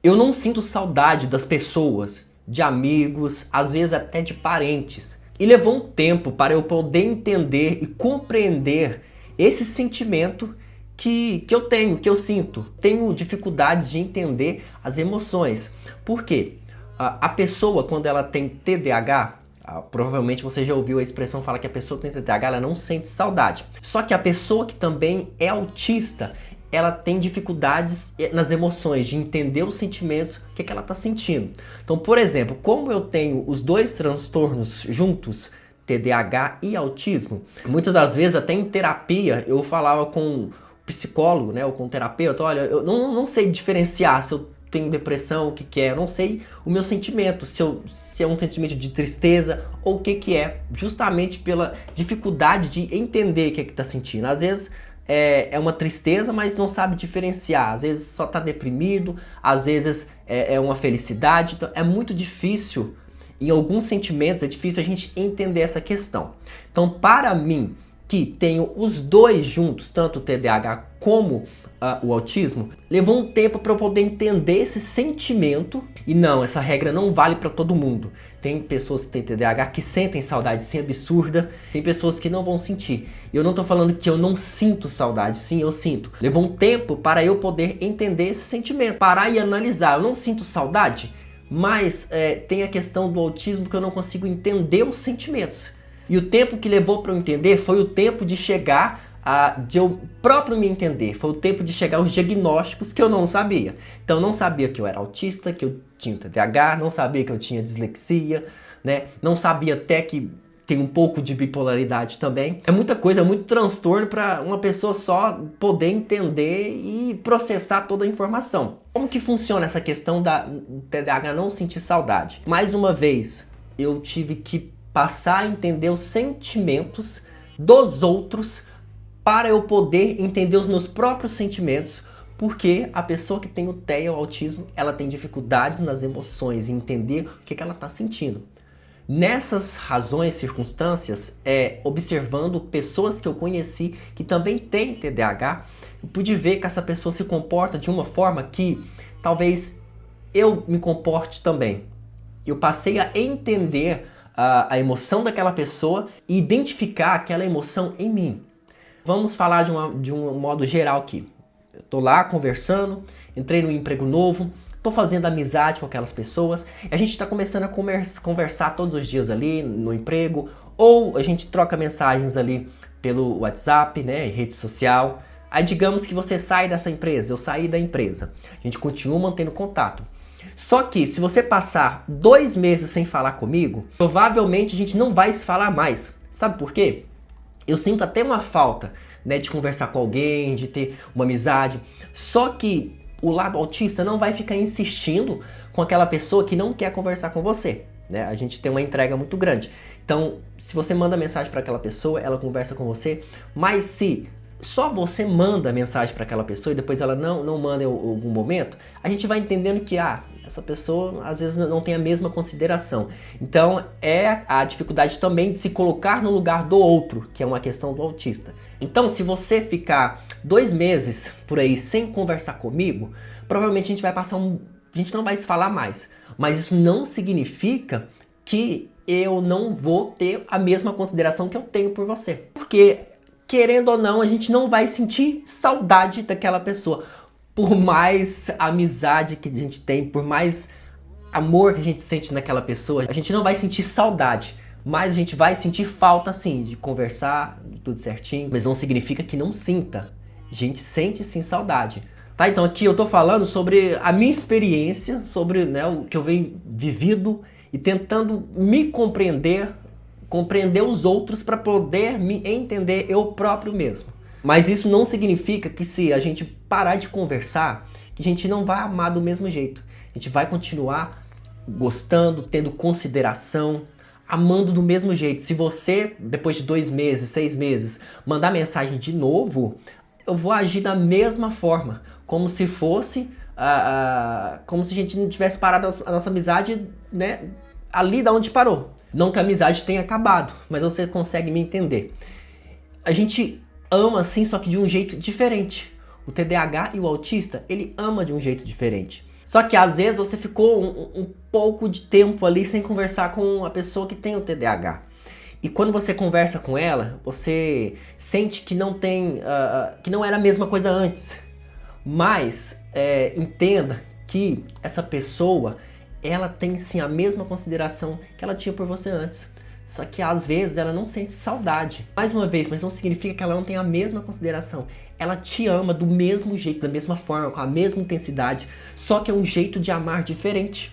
Eu não sinto saudade das pessoas, de amigos, às vezes até de parentes. E levou um tempo para eu poder entender e compreender esse sentimento que eu tenho, que eu sinto. Tenho dificuldades de entender as emoções. Por quê? A pessoa, quando ela tem TDAH, provavelmente você já ouviu a expressão falar que a pessoa que tem TDAH ela não sente saudade. Só que a pessoa que também é autista, ela tem dificuldades nas emoções, de entender os sentimentos, o que ela está sentindo. Então, por exemplo, como eu tenho os dois transtornos juntos, TDAH e autismo, muitas das vezes até em terapia eu falava com o psicólogo, né, ou com o terapeuta, olha, eu não sei diferenciar se eu tenho depressão, o que é, eu não sei o meu sentimento, se é um sentimento de tristeza ou o que é, justamente pela dificuldade de entender o que está sentindo. Às vezes é uma tristeza, mas não sabe diferenciar. Às vezes só está deprimido, às vezes é uma felicidade. Então é muito difícil, em alguns sentimentos, é difícil a gente entender essa questão. Então, para mim, que tenho os dois juntos, tanto o TDAH como o autismo, levou um tempo para eu poder entender esse sentimento. E não, essa regra não vale para todo mundo. Tem pessoas que têm TDAH que sentem saudade sim absurda, tem pessoas que não vão sentir. E eu não estou falando que eu não sinto saudade, sim, eu sinto. Levou um tempo para eu poder entender esse sentimento, parar e analisar. Eu não sinto saudade, mas tem a questão do autismo que eu não consigo entender os sentimentos. E o tempo que levou para eu entender foi o tempo de chegar de eu próprio me entender. Foi o tempo de chegar aos diagnósticos que eu não sabia. Então eu não sabia que eu era autista, que eu tinha TDAH, não sabia que eu tinha dislexia, né? Não sabia até que tem um pouco de bipolaridade também. É muita coisa, é muito transtorno para uma pessoa só poder entender e processar toda a informação. Como que funciona essa questão da TDAH não sentir saudade? Mais uma vez, eu tive que passar a entender os sentimentos dos outros para eu poder entender os meus próprios sentimentos, porque a pessoa que tem o TEA, o autismo, ela tem dificuldades nas emoções, em entender o que ela está sentindo. Nessas razões, circunstâncias, observando pessoas que eu conheci que também têm TDAH, eu pude ver que essa pessoa se comporta de uma forma que talvez eu me comporte também. Eu passei a entender a emoção daquela pessoa e identificar aquela emoção em mim. Vamos falar de um modo geral aqui. Eu tô lá conversando, entrei num emprego novo, tô fazendo amizade com aquelas pessoas, e a gente tá começando a conversar todos os dias ali no emprego, ou a gente troca mensagens ali pelo WhatsApp, né, rede social. Aí digamos que você sai dessa empresa, eu saí da empresa. A gente continua mantendo contato. Só que se você passar 2 meses sem falar comigo, provavelmente a gente não vai se falar mais. Sabe por quê? Eu sinto até uma falta, né, de conversar com alguém, de ter uma amizade. Só que o lado autista não vai ficar insistindo com aquela pessoa que não quer conversar com você, né? A gente tem uma entrega muito grande. Então, se você manda mensagem para aquela pessoa, ela conversa com você, mas se só você manda mensagem para aquela pessoa e depois ela não manda em algum momento, a gente vai entendendo que essa pessoa às vezes não tem a mesma consideração. Então é a dificuldade também de se colocar no lugar do outro, que é uma questão do autista. Então se você ficar 2 meses por aí sem conversar comigo, provavelmente a gente vai passar a gente não vai se falar mais. Mas isso não significa que eu não vou ter a mesma consideração que eu tenho por você. Porque querendo ou não, a gente não vai sentir saudade daquela pessoa. Por mais amizade que a gente tem, por mais amor que a gente sente naquela pessoa, a gente não vai sentir saudade. Mas a gente vai sentir falta, sim, de conversar, tudo certinho. Mas não significa que não sinta. A gente sente, sim, saudade. Tá, então aqui eu tô falando sobre a minha experiência, sobre, né, o que eu venho vivido e tentando me compreender os outros para poder me entender eu próprio mesmo. Mas isso não significa que se a gente parar de conversar, que a gente não vai amar do mesmo jeito. A gente vai continuar gostando, tendo consideração, amando do mesmo jeito. Se você, depois de 2 meses, 6 meses, mandar mensagem de novo, eu vou agir da mesma forma, como se fosse, como se a gente não tivesse parado a nossa amizade, né, ali da onde parou. Não que a amizade tenha acabado, mas você consegue me entender. A gente ama assim, só que de um jeito diferente. O TDAH e o autista, ele ama de um jeito diferente. Só que às vezes você ficou um pouco de tempo ali sem conversar com a pessoa que tem o TDAH. E quando você conversa com ela, você sente que não tem, que não era a mesma coisa antes. Mas entenda que essa pessoa, ela tem sim a mesma consideração que ela tinha por você antes. Só que às vezes ela não sente saudade. Mais uma vez, mas não significa que ela não tem a mesma consideração. Ela te ama do mesmo jeito, da mesma forma, com a mesma intensidade, só que é um jeito de amar diferente.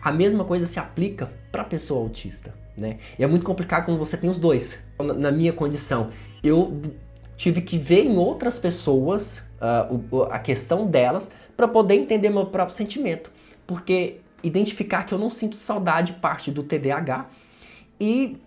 A mesma coisa se aplica para a pessoa autista, né? E é muito complicado quando você tem os dois. Na minha condição, eu tive que ver em outras pessoas a questão delas para poder entender meu próprio sentimento. Porque identificar que eu não sinto saudade parte do TDAH e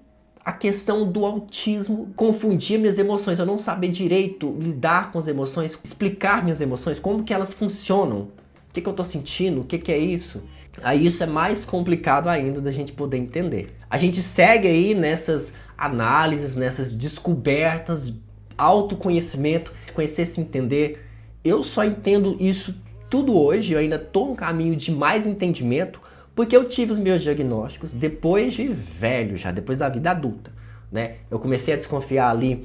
a questão do autismo confundia minhas emoções, eu não saber direito lidar com as emoções, explicar minhas emoções, como que elas funcionam, o que eu tô sentindo, o que é isso. Aí isso é mais complicado ainda da gente poder entender. A gente segue aí nessas análises, nessas descobertas, autoconhecimento, conhecer, se entender. Eu só entendo isso tudo hoje, eu ainda tô no caminho de mais entendimento, porque eu tive os meus diagnósticos depois de velho já, depois da vida adulta, né? Eu comecei a desconfiar ali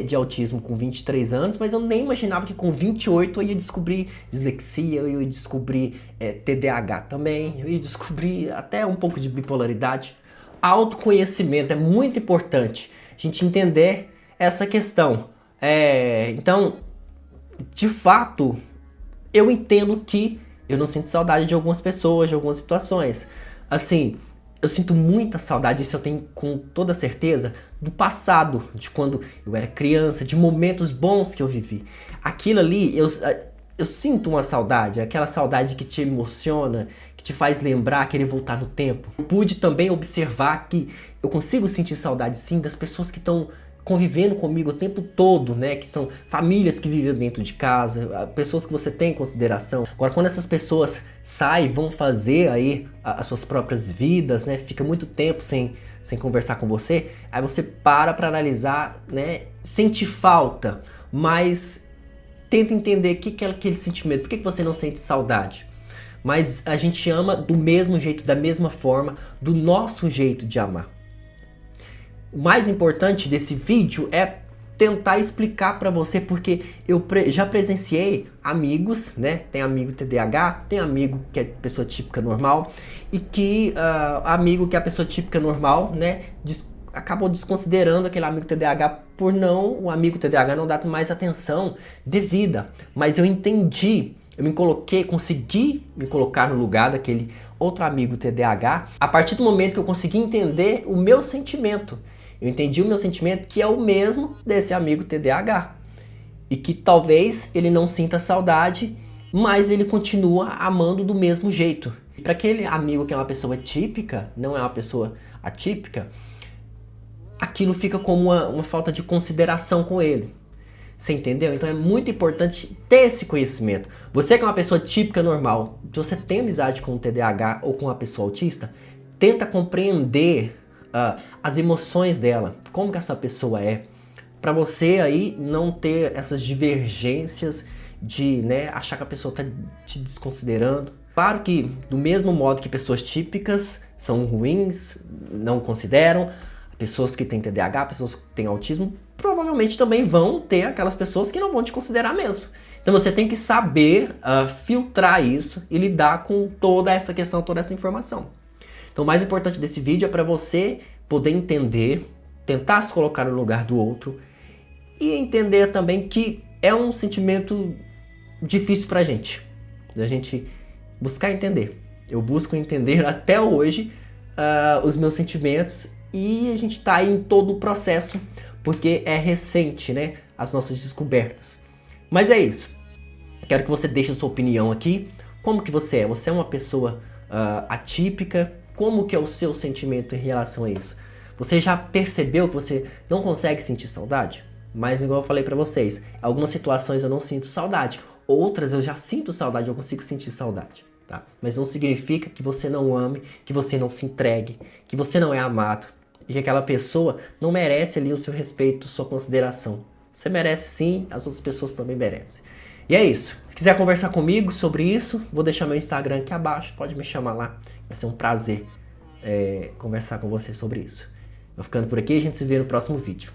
de autismo com 23 anos, mas eu nem imaginava que com 28 eu ia descobrir dislexia, eu ia descobrir TDAH também, eu ia descobrir até um pouco de bipolaridade. Autoconhecimento é muito importante, a gente entender essa questão. Então, de fato, eu entendo que eu não sinto saudade de algumas pessoas, de algumas situações. Assim, eu sinto muita saudade, isso eu tenho com toda certeza, do passado, de quando eu era criança, de momentos bons que eu vivi. Aquilo ali, eu sinto uma saudade, aquela saudade que te emociona, que te faz lembrar, querer voltar no tempo. Eu pude também observar que eu consigo sentir saudade sim das pessoas que estão convivendo comigo o tempo todo, né? Que são famílias que vivem dentro de casa, pessoas que você tem em consideração. Agora, quando essas pessoas saem, vão fazer aí as suas próprias vidas, né? Fica muito tempo sem conversar com você, aí você para analisar, né? Sente falta, mas tenta entender o que é aquele sentimento, por que você não sente saudade? Mas a gente ama do mesmo jeito, da mesma forma, do nosso jeito de amar. O mais importante desse vídeo é tentar explicar para você, porque eu já presenciei amigos, né? Tem amigo TDAH, tem amigo que é pessoa típica normal, e que amigo que é a pessoa típica normal, né? Acabou desconsiderando aquele amigo TDAH por o amigo TDAH não dar mais atenção devida. Mas eu entendi, eu me coloquei, consegui me colocar no lugar daquele outro amigo TDAH a partir do momento que eu consegui entender o meu sentimento. Eu entendi o meu sentimento, que é o mesmo desse amigo TDAH. E que talvez ele não sinta saudade, mas ele continua amando do mesmo jeito. E para aquele amigo que é uma pessoa típica, não é uma pessoa atípica, aquilo fica como uma falta de consideração com ele. Você entendeu? Então é muito importante ter esse conhecimento. Você que é uma pessoa típica normal, se você tem amizade com um TDAH ou com uma pessoa autista, tenta compreender as emoções dela, como que essa pessoa é, para você aí não ter essas divergências de, né, achar que a pessoa está te desconsiderando. Claro que do mesmo modo que pessoas típicas são ruins, não consideram, pessoas que têm TDAH, pessoas que têm autismo, provavelmente também vão ter aquelas pessoas que não vão te considerar mesmo. Então você tem que saber filtrar isso e lidar com toda essa questão, toda essa informação. Então o mais importante desse vídeo é para você poder entender, tentar se colocar no lugar do outro e entender também que é um sentimento difícil pra gente, da gente buscar entender. Eu busco entender até hoje os meus sentimentos e a gente tá aí em todo o processo porque é recente, né, as nossas descobertas. Mas é isso. Quero que você deixe a sua opinião aqui. Como que você é? Você é uma pessoa atípica? Como que é o seu sentimento em relação a isso? Você já percebeu que você não consegue sentir saudade? Mas igual eu falei pra vocês, algumas situações eu não sinto saudade. Outras eu já sinto saudade, eu consigo sentir saudade. Tá? Mas não significa que você não ame, que você não se entregue, que você não é amado. E que aquela pessoa não merece ali o seu respeito, sua consideração. Você merece sim, as outras pessoas também merecem. E é isso. Se quiser conversar comigo sobre isso, vou deixar meu Instagram aqui abaixo, pode me chamar lá. Vai ser um prazer conversar com você sobre isso. Vou ficando por aqui e a gente se vê no próximo vídeo.